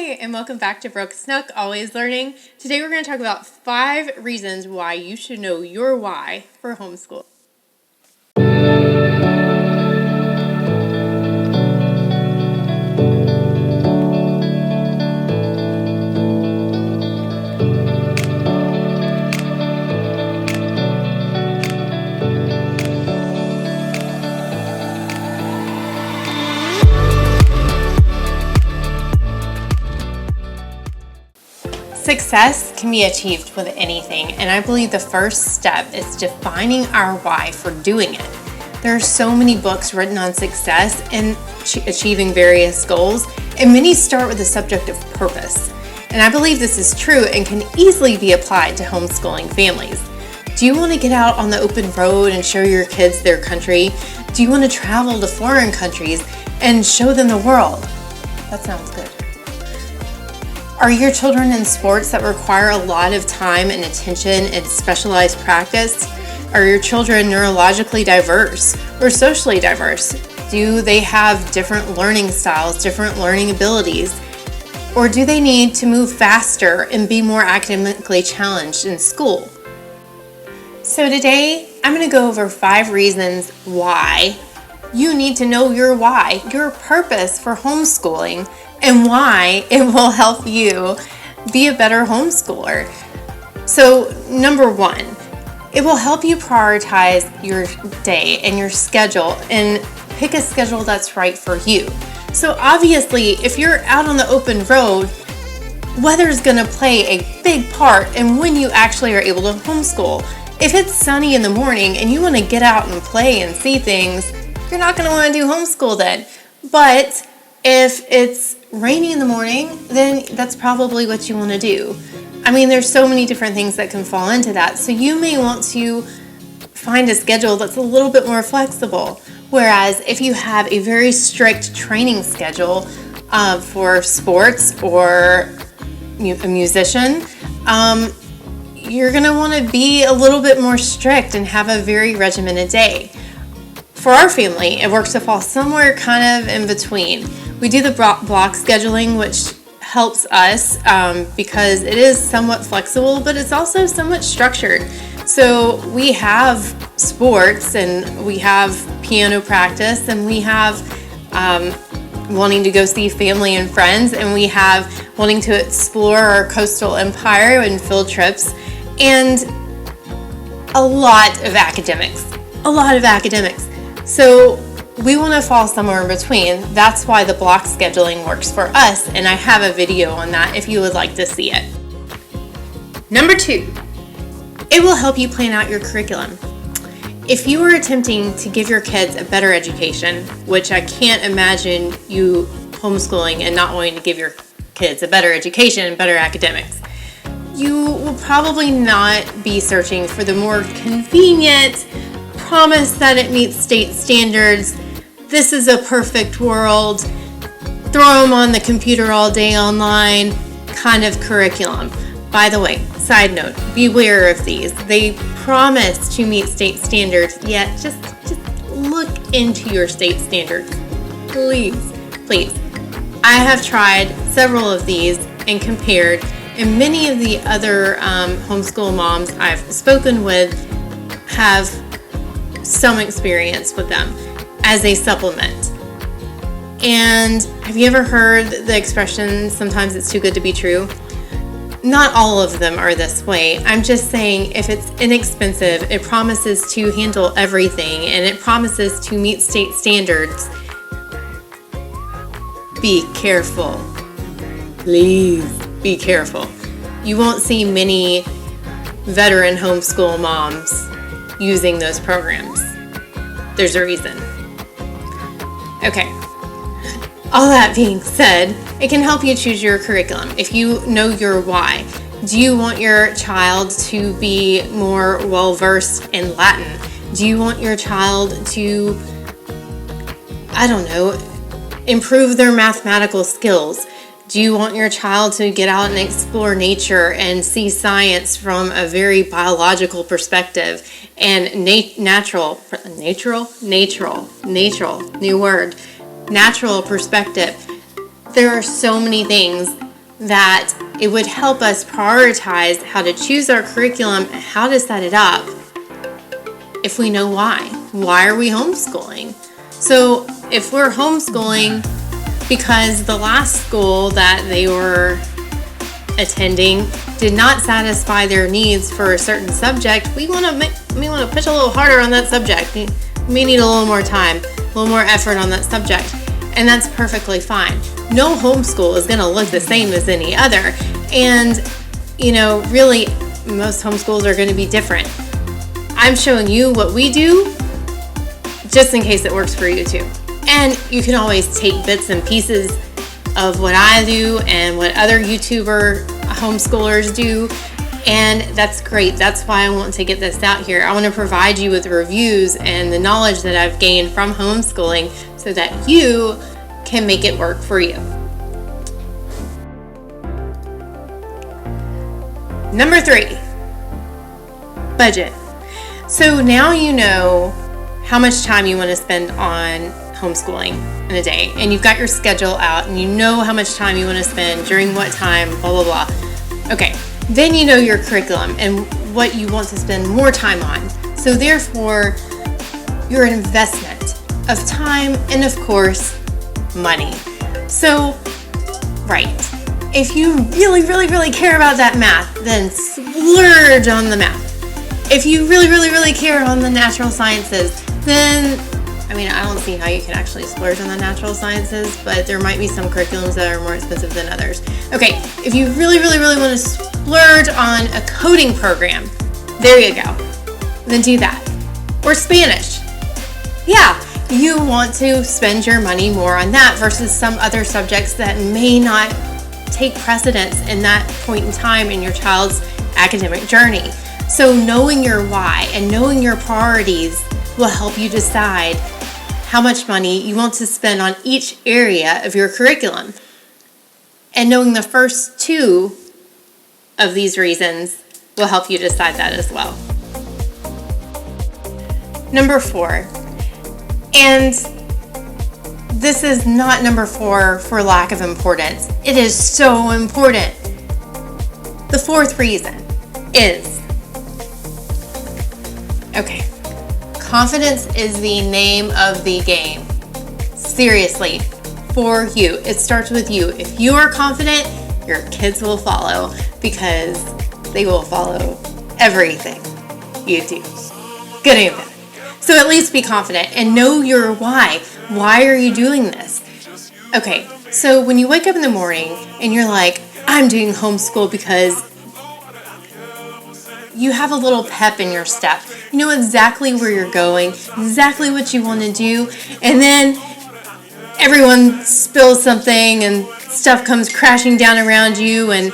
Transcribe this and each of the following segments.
And welcome back to Brooke Snook, Always Learning. Today we're going to talk about 5 reasons why you should know your why for homeschool. Success can be achieved with anything, and I believe the first step is defining our why for doing it. There are so many books written on success and achieving various goals, and many start with the subject of purpose. And I believe this is true and can easily be applied to homeschooling families. Do you want to get out on the open road and show your kids their country? Do you want to travel to foreign countries and show them the world? That sounds good. Are your children in sports that require a lot of time and attention and specialized practice? Are your children neurologically diverse or socially diverse? Do they have different learning styles, different learning abilities? Or do they need to move faster and be more academically challenged in school? So today, I'm going to go over 5 reasons why you need to know your why, your purpose for homeschooling, and why it will help you be a better homeschooler. So, number 1, it will help you prioritize your day and your schedule and pick a schedule that's right for you. So obviously, if you're out on the open road, weather's gonna play a big part in when you actually are able to homeschool. If it's sunny in the morning and you wanna get out and play and see things, you're not gonna wanna do homeschool then. But if it's rainy in the morning, then that's probably what you want to do. I mean, there's so many different things that can fall into that. So you may want to find a schedule that's a little bit more flexible. Whereas if you have a very strict training schedule for sports or a musician, you're going to want to be a little bit more strict and have a very regimented day. For our family, it works to fall somewhere kind of in between. We do the block scheduling, which helps us because it is somewhat flexible, but it's also somewhat structured. So we have sports and we have piano practice and we have wanting to go see family and friends, and we have wanting to explore our coastal empire and field trips, and a lot of academics. So we want to fall somewhere in between. That's why the block scheduling works for us, and I have a video on that if you would like to see it. Number 2, it will help you plan out your curriculum. If you are attempting to give your kids a better education, which I can't imagine you homeschooling and not wanting to give your kids a better education and better academics, you will probably not be searching for the more convenient, promise that it meets state standards, this is a perfect world, throw them on the computer all day online kind of curriculum. By the way, side note, beware of these. They promise to meet state standards, yet just look into your state standards. Please. I have tried several of these and compared, and many of the other homeschool moms I've spoken with have some experience with them as a supplement. And have you ever heard the expression, sometimes it's too good to be true? Not all of them are this way. I'm just saying, if it's inexpensive, it promises to handle everything, and it promises to meet state standards, be careful. Please be careful. You won't see many veteran homeschool moms using those programs. There's a reason. Okay. All that being said, it can help you choose your curriculum. If you know your why, do you want your child to be more well-versed in Latin? Do you want your child to, improve their mathematical skills? Do you want your child to get out and explore nature and see science from a very biological perspective and natural perspective? There are so many things that it would help us prioritize how to choose our curriculum and how to set it up if we know why. Why are we homeschooling? So if we're homeschooling because the last school that they were attending did not satisfy their needs for a certain subject, we want to push a little harder on that subject. We may need a little more time, a little more effort on that subject, and that's perfectly fine. No homeschool is going to look the same as any other, and really most homeschools are going to be different. I'm showing you what we do just in case it works for you too. And you can always take bits and pieces of what I do and what other YouTuber homeschoolers do, and that's great. That's why I want to get this out here. I want to provide you with reviews and the knowledge that I've gained from homeschooling so that you can make it work for you. Number 3, budget. So now you know how much time you want to spend on homeschooling in a day, and you've got your schedule out and you know how much time you want to spend during what time, blah blah blah. Okay, then you know your curriculum and what you want to spend more time on. So therefore, your investment of time and of course money. So right, if you really care about that math, then splurge on the math. If you really care on the natural sciences, then I don't see how you can actually splurge on the natural sciences, but there might be some curriculums that are more expensive than others. Okay, if you really want to splurge on a coding program, there you go. Then do that. Or Spanish. Yeah, you want to spend your money more on that versus some other subjects that may not take precedence in that point in time in your child's academic journey. So knowing your why and knowing your priorities will help you decide how much money you want to spend on each area of your curriculum. And knowing the first 2 of these reasons will help you decide that as well. Number 4, and this is not number 4 for lack of importance. It is so important. The 4th reason is, okay, confidence is the name of the game. Seriously, for you. It starts with you. If you are confident, your kids will follow because they will follow everything you do. Good and bad. So at least be confident and know your why. Why are you doing this? Okay, so when you wake up in the morning and you're like, I'm doing homeschool because you have a little pep in your step. You know exactly where you're going, exactly what you want to do, and then everyone spills something and stuff comes crashing down around you and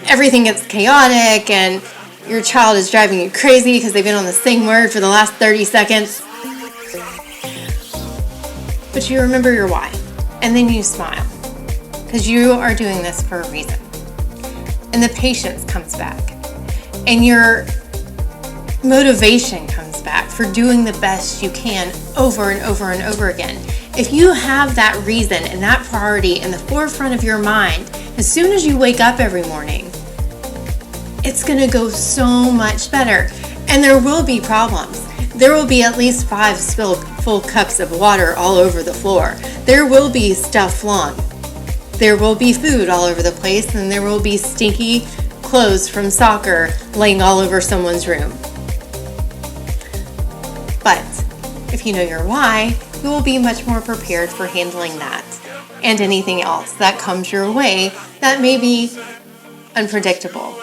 everything gets chaotic and your child is driving you crazy because they've been on the same word for the last 30 seconds. But you remember your why, and then you smile because you are doing this for a reason. And the patience comes back. And your motivation comes back for doing the best you can over and over again. If you have that reason and that priority in the forefront of your mind, as soon as you wake up every morning, it's going to go so much better. And there will be problems. There will be at least 5 spilled full cups of water all over the floor. There will be stuff flung. There will be food all over the place, and there will be stinky clothes from soccer laying all over someone's room. But if you know your why, you will be much more prepared for handling that and anything else that comes your way that may be unpredictable.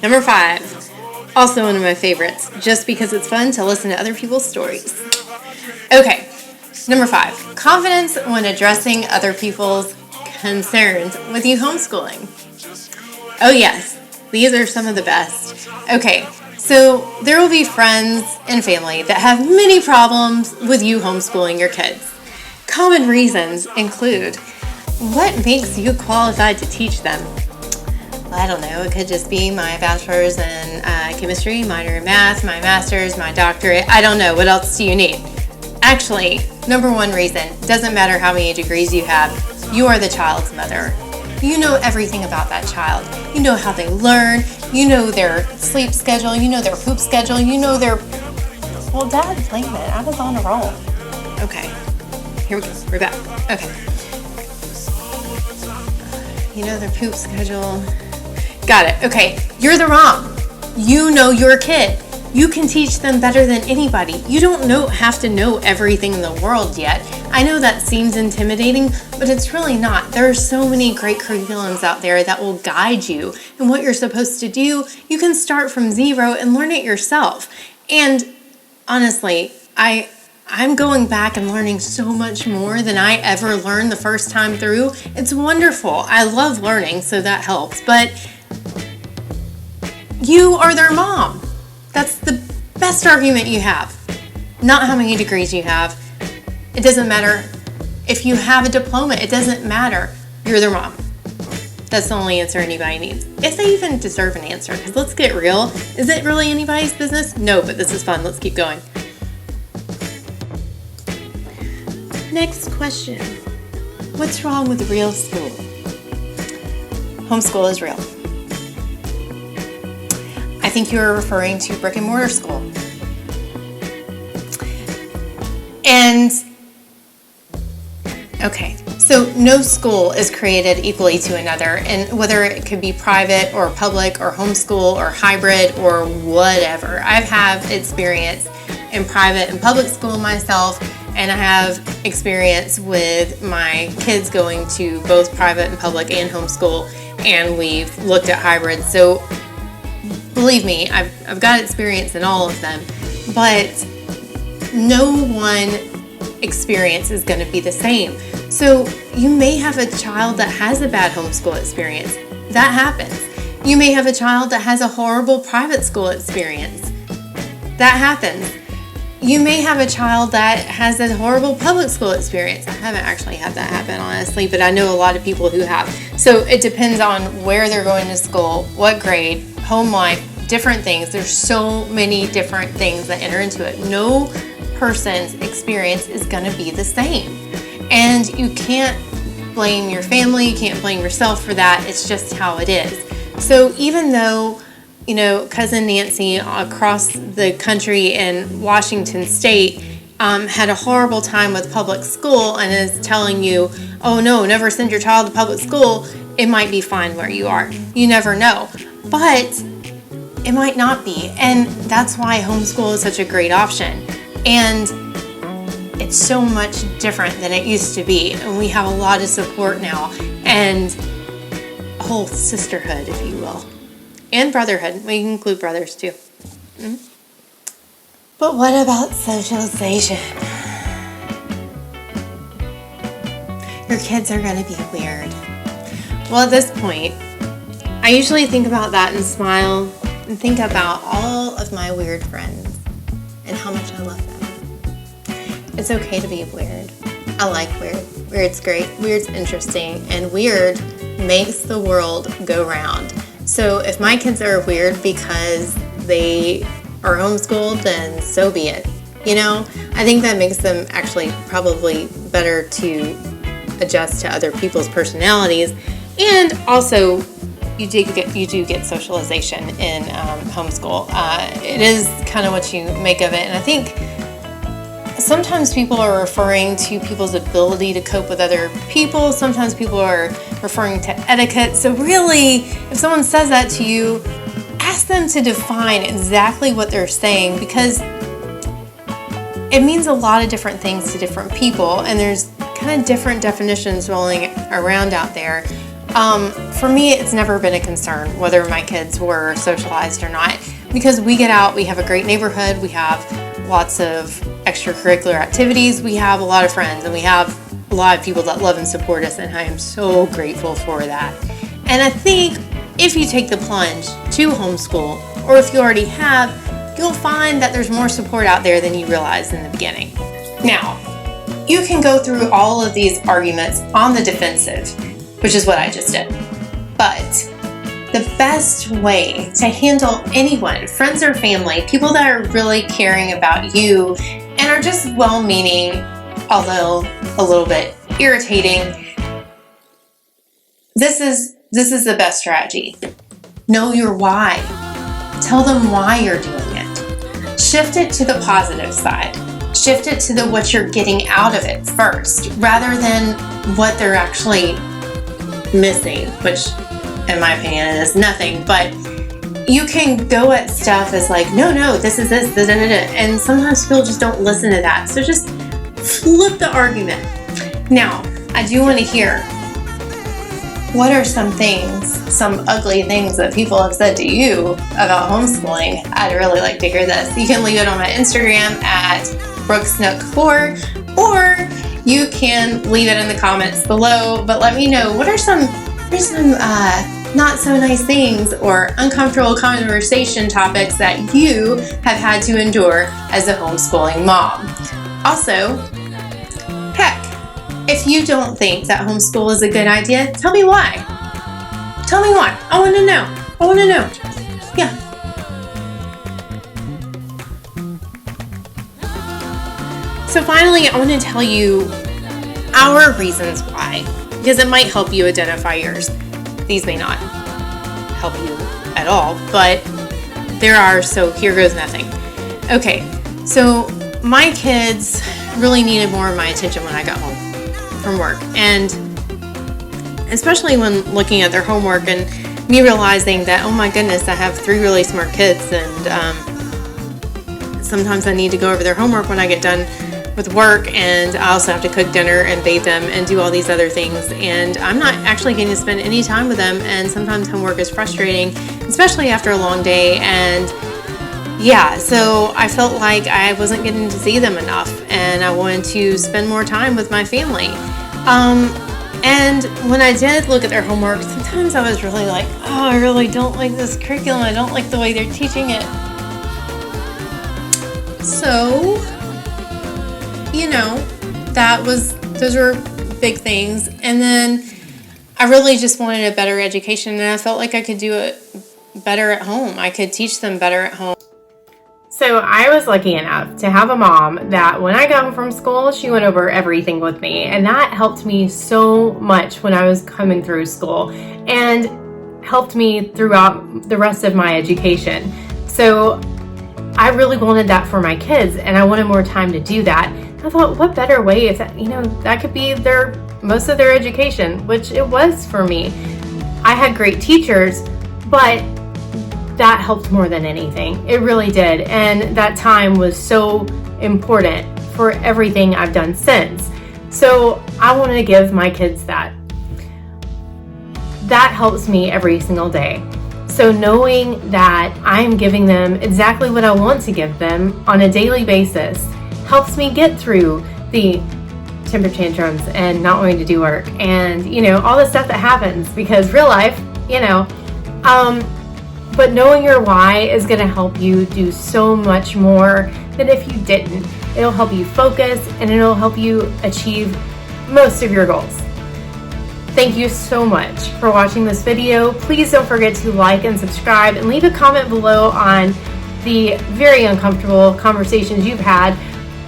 Number 5, also one of my favorites, just because it's fun to listen to other people's stories. Okay, number 5, confidence when addressing other people's concerns with you homeschooling. Oh yes, these are some of the best. Okay, so there will be friends and family that have many problems with you homeschooling your kids. Common reasons include, what makes you qualified to teach them? Well, I don't know, it could just be my bachelor's in chemistry, minor in math, my master's, my doctorate. I don't know, what else do you need? Actually, number one reason, doesn't matter how many degrees you have, you are the child's mother. You know everything about that child. You know how they learn, you know their sleep schedule, you know their poop schedule, you know their... Well, Dad, wait a minute, I was on a roll. Okay, here we go, we're back. Okay. You know their poop schedule. Got it, okay. You're the mom. You know your kid. You can teach them better than anybody. You don't have to know everything in the world yet. I know that seems intimidating, but it's really not. There are so many great curriculums out there that will guide you in what you're supposed to do. You can start from zero and learn it yourself. And honestly, I'm going back and learning so much more than I ever learned the first time through. It's wonderful. I love learning, so that helps. But you are their mom. That's the best argument you have. Not how many degrees you have. It doesn't matter if you have a diploma. It doesn't matter. You're their mom. That's the only answer anybody needs. If they even deserve an answer. Because let's get real. Is it really anybody's business? No, but this is fun. Let's keep going. Next question. What's wrong with real school? Homeschool is real. I think you are referring to brick and mortar school. And, okay, so no school is created equally to another, and whether it could be private or public or homeschool or hybrid or whatever. I've had experience in private and public school myself, and I have experience with my kids going to both private and public and homeschool, and we've looked at hybrid. So believe me, I've got experience in all of them, but no one experience is going to be the same. So you may have a child that has a bad homeschool experience. That happens. You may have a child that has a horrible private school experience. That happens. You may have a child that has a horrible public school experience. I haven't actually had that happen, honestly, but I know a lot of people who have. So it depends on where they're going to school, what grade, home life, different things. There's so many different things that enter into it. No person's experience is going to be the same. And you can't blame your family, you can't blame yourself for that. It's just how it is. So even though, Cousin Nancy across the country in Washington State had a horrible time with public school and is telling you, oh no, never send your child to public school, it might be fine where you are. You never know. But it might not be. And that's why homeschool is such a great option. And it's so much different than it used to be. And we have a lot of support now and a whole sisterhood, if you will. And brotherhood. We can include brothers too. Mm-hmm. But what about socialization? Your kids are going to be weird. Well, at this point, I usually think about that and smile and think about all of my weird friends and how much I love them. It's okay to be weird. I like weird. Weird's great. Weird's interesting. And weird makes the world go round. So if my kids are weird because they are homeschooled, then so be it. I think that makes them actually probably better to adjust to other people's personalities. And also, you do get socialization in homeschool. It is kind of what you make of it. And I think sometimes people are referring to people's ability to cope with other people. Sometimes people are referring to etiquette. So really, if someone says that to you, ask them to define exactly what they're saying, because it means a lot of different things to different people, and there's kind of different definitions rolling around out there. For me, it's never been a concern whether my kids were socialized or not, because we get out, we have a great neighborhood, we have lots of extracurricular activities, we have a lot of friends, and we have a lot of people that love and support us, and I am so grateful for that. And I think if you take the plunge to homeschool, or if you already have, you'll find that there's more support out there than you realized in the beginning. Now, you can go through all of these arguments on the defensive, which is what I just did. But the best way to handle anyone, friends or family, people that are really caring about you and are just well-meaning, although a little bit irritating, this is the best strategy. Know your why. Tell them why you're doing it. Shift it to the positive side. Shift it to the what you're getting out of it first, rather than what they're actually missing, which in my opinion is nothing. But you can go at stuff as like, no, this is this, da, da, da, da. And sometimes people just don't listen to that. So just flip the argument. Now, I do want to hear, what are some ugly things that people have said to you about homeschooling? I'd really like to hear this. You can leave it on my Instagram at brooksnook4, or you can leave it in the comments below. But let me know, what are some not so nice things or uncomfortable conversation topics that you have had to endure as a homeschooling mom. Also, heck, if you don't think that homeschool is a good idea, tell me why. Tell me why. I want to know. Yeah. So finally, I want to tell you our reasons why, because it might help you identify yours. These may not help you at all, but there are, so here goes nothing. Okay, so my kids really needed more of my attention when I got home from work, and especially when looking at their homework and me realizing that, oh my goodness, I have 3 really smart kids, and sometimes I need to go over their homework when I get done with work, and I also have to cook dinner and bathe them and do all these other things, and I'm not actually getting to spend any time with them, and sometimes homework is frustrating, especially after a long day. And yeah, so I felt like I wasn't getting to see them enough, and I wanted to spend more time with my family. And when I did look at their homework, sometimes I was really like, oh, I really don't like this curriculum. I don't like the way they're teaching it. So, you know, those were big things. And then I really just wanted a better education, and I felt like I could do it better at home. I could teach them better at home. So I was lucky enough to have a mom that when I got home from school, she went over everything with me. And that helped me so much when I was coming through school and helped me throughout the rest of my education. So I really wanted that for my kids, and I wanted more time to do that. I thought, what better way if that, that could be most of their education, which it was for me. I had great teachers, but that helped more than anything. It really did. And that time was so important for everything I've done since. So I wanted to give my kids that. That helps me every single day. So knowing that I'm giving them exactly what I want to give them on a daily basis helps me get through the temper tantrums and not wanting to do work and, all the stuff that happens, because real life, but knowing your why is going to help you do so much more than if you didn't. It'll help you focus, and it'll help you achieve most of your goals. Thank you so much for watching this video. Please don't forget to like and subscribe, and leave a comment below on the very uncomfortable conversations you've had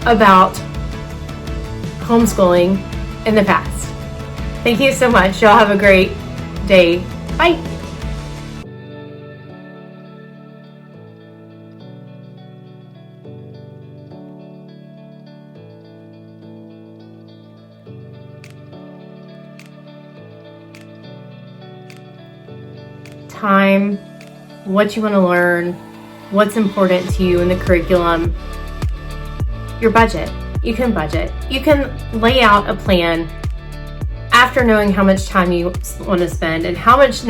about homeschooling in the past. Thank you so much. Y'all have a great day. Bye. Time, what you want to learn, what's important to you in the curriculum, your budget. You can budget. You can lay out a plan after knowing how much time you want to spend and how much